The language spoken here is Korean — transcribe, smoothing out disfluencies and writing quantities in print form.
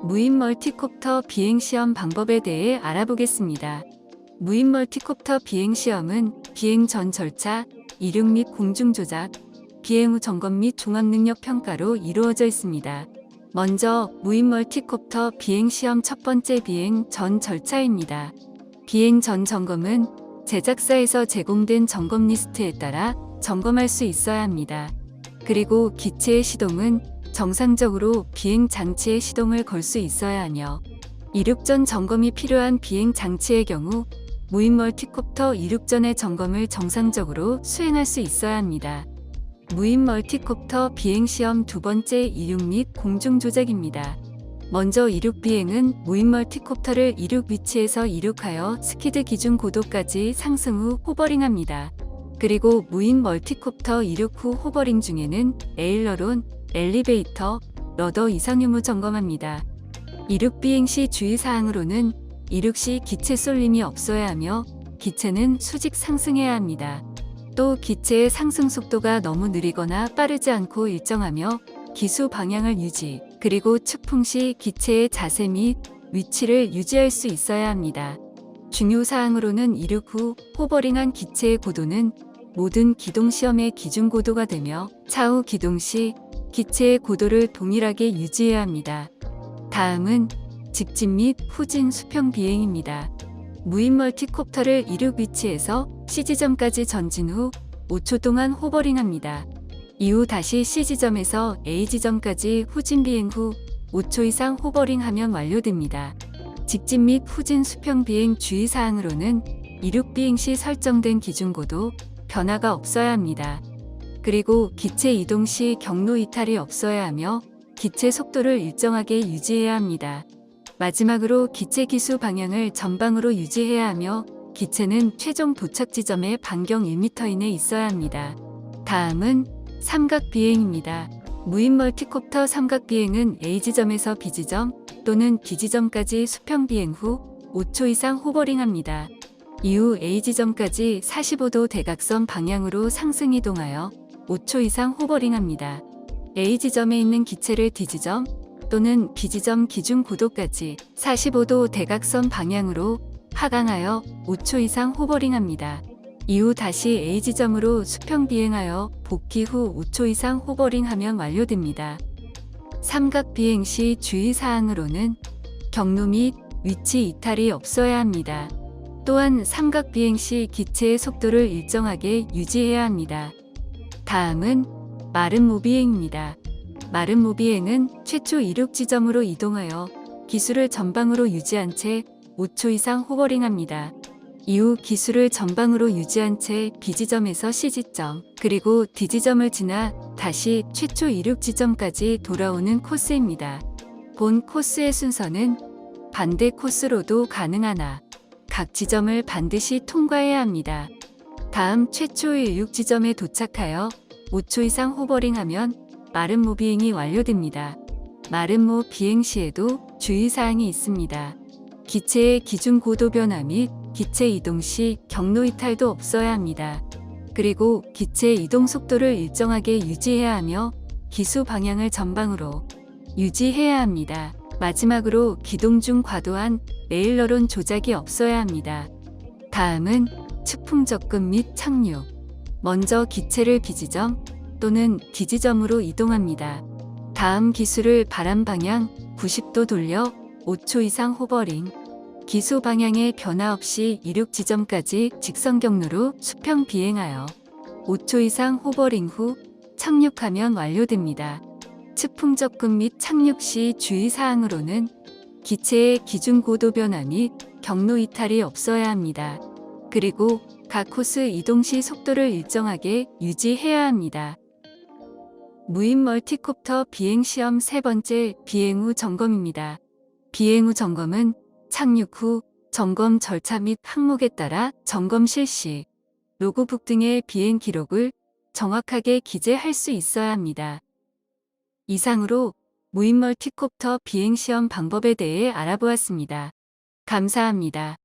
무인 멀티콥터 비행시험 방법에 대해 알아보겠습니다. 무인 멀티콥터 비행시험은 비행 전 절차, 이륙 및 공중 조작, 비행 후 점검 및 종합능력 평가로 이루어져 있습니다. 먼저 무인 멀티콥터 비행시험 첫 번째 비행 전 절차입니다. 비행 전 점검은 제작사에서 제공된 점검 리스트에 따라 점검할 수 있어야 합니다. 그리고 기체의 시동은 정상적으로 비행 장치의 시동을 걸 수 있어야 하며, 이륙 전 점검이 필요한 비행 장치의 경우 무인 멀티콥터 이륙 전의 점검을 정상적으로 수행할 수 있어야 합니다. 무인 멀티콥터 비행시험 두 번째 이륙 및 공중 조작입니다. 먼저 이륙 비행은 무인 멀티콥터를 이륙 위치에서 이륙하여 스키드 기준 고도까지 상승 후 호버링합니다. 그리고 무인 멀티콥터 이륙 후 호버링 중에는 에일러론, 엘리베이터, 러더 이상 유무 점검합니다. 이륙 비행 시 주의사항으로는 이륙 시 기체 쏠림이 없어야 하며 기체는 수직 상승해야 합니다. 또 기체의 상승 속도가 너무 느리거나 빠르지 않고 일정하며 기수 방향을 유지, 그리고 측풍 시 기체의 자세 및 위치를 유지할 수 있어야 합니다. 중요사항으로는 이륙 후 호버링한 기체의 고도는 모든 기동 시험의 기준 고도가 되며 차후 기동 시 기체의 고도를 동일하게 유지해야 합니다. 다음은 직진 및 후진 수평 비행입니다. 무인 멀티콥터를 이륙 위치에서 C지점까지 전진 후 5초 동안 호버링합니다. 이후 다시 C지점에서 A지점까지 후진 비행 후 5초 이상 호버링하면 완료됩니다. 직진 및 후진 수평 비행 주의사항으로는 이륙 비행 시 설정된 기준 고도 변화가 없어야 합니다. 그리고 기체 이동 시 경로 이탈이 없어야 하며 기체 속도를 일정하게 유지해야 합니다. 마지막으로 기체 기수 방향을 전방으로 유지해야 하며 기체는 최종 도착 지점의 반경 1m 이내에 있어야 합니다. 다음은 삼각 비행입니다. 무인 멀티콥터 삼각 비행은 A지점에서 B지점 또는 B지점까지 수평 비행 후 5초 이상 호버링합니다. 이후 A지점까지 45도 대각선 방향으로 상승 이동하여 5초 이상 호버링합니다. A지점에 있는 기체를 D지점 또는 B지점 기준 고도까지 45도 대각선 방향으로 하강하여 5초 이상 호버링합니다. 이후 다시 A지점으로 수평 비행하여 복귀 후 5초 이상 호버링하면 완료됩니다. 삼각 비행 시 주의사항으로는 경로 및 위치 이탈이 없어야 합니다. 또한 삼각 비행 시 기체의 속도를 일정하게 유지해야 합니다. 다음은 마름모 비행입니다. 마름모 비행은 최초 이륙 지점으로 이동하여 기수를 전방으로 유지한 채 5초 이상 호버링합니다. 이후 기수를 전방으로 유지한 채 B지점에서 C지점, 그리고 D지점을 지나 다시 최초 이륙 지점까지 돌아오는 코스입니다. 본 코스의 순서는 반대 코스로도 가능하나 각 지점을 반드시 통과해야 합니다. 다음 최초 이륙 지점에 도착하여 5초 이상 호버링하면 마름모 비행이 완료됩니다. 마름모 비행 시에도 주의사항이 있습니다. 기체의 기준 고도 변화 및 기체 이동 시 경로 이탈도 없어야 합니다. 그리고 기체 이동 속도를 일정하게 유지해야 하며 기수 방향을 전방으로 유지해야 합니다. 마지막으로 기동 중 과도한 에일러론 조작이 없어야 합니다. 다음은 측풍 접근 및 착륙. 먼저 기체를 B지점 또는 D지점으로 이동합니다. 다음 기수를 바람 방향 90도 돌려 5초 이상 호버링. 기수 방향의 변화 없이 이륙 지점까지 직선 경로로 수평 비행하여 5초 이상 호버링 후 착륙하면 완료됩니다. 측풍 접근 및 착륙 시 주의사항으로는 기체의 기준 고도 변화 및 경로 이탈이 없어야 합니다. 그리고 각 코스 이동 시 속도를 일정하게 유지해야 합니다. 무인 멀티콥터 비행 시험 세 번째 비행 후 점검입니다. 비행 후 점검은 착륙 후 점검 절차 및 항목에 따라 점검 실시, 로그북 등의 비행 기록을 정확하게 기재할 수 있어야 합니다. 이상으로 무인 멀티콥터 비행 시험 방법에 대해 알아보았습니다. 감사합니다.